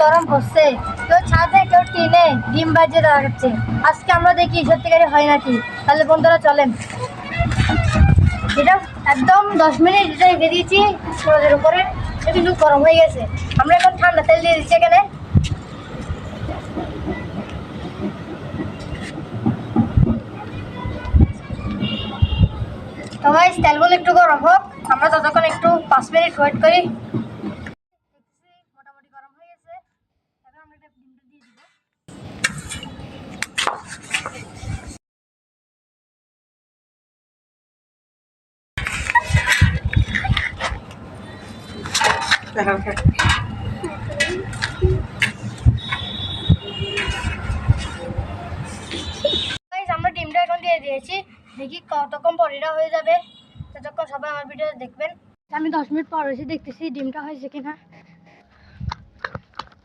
গরম হচ্ছে, কেউ ছাদে কেউ টিনে ডিম বাজিয়ে দেওয়া হচ্ছে। আজকে আমরা দেখি সত্যিকারই হয় নাকি। তাহলে বন্ধুরা চলেন, এটা একদম 10 মিনিট রেখে দিয়েছি রোদের উপরে, কিন্তু গরম হয়ে গেছে। আমরা এখন ঠান্ডা তেল দিয়ে দিচ্ছি এখানে। তো ভাই তেলগুলো একটু গরম হোক, আমরা ততক্ষণ একটু 5 মিনিট ওয়েট করি। মোটামুটি গরম হয়ে গেছে, এখন আমরা এটা ডিমটা দিয়ে দিব। আমরা ডিমটা এখন দিয়ে দিয়েছি, দেখি কতক্ষণ পর এটা হয়ে যাবে। ততক্ষণ সবাই আমার ভিডিও দেখবেন। আমি 10 মিনিট পর এসে দেখতেছি ডিমটা হয়েছে কিনা।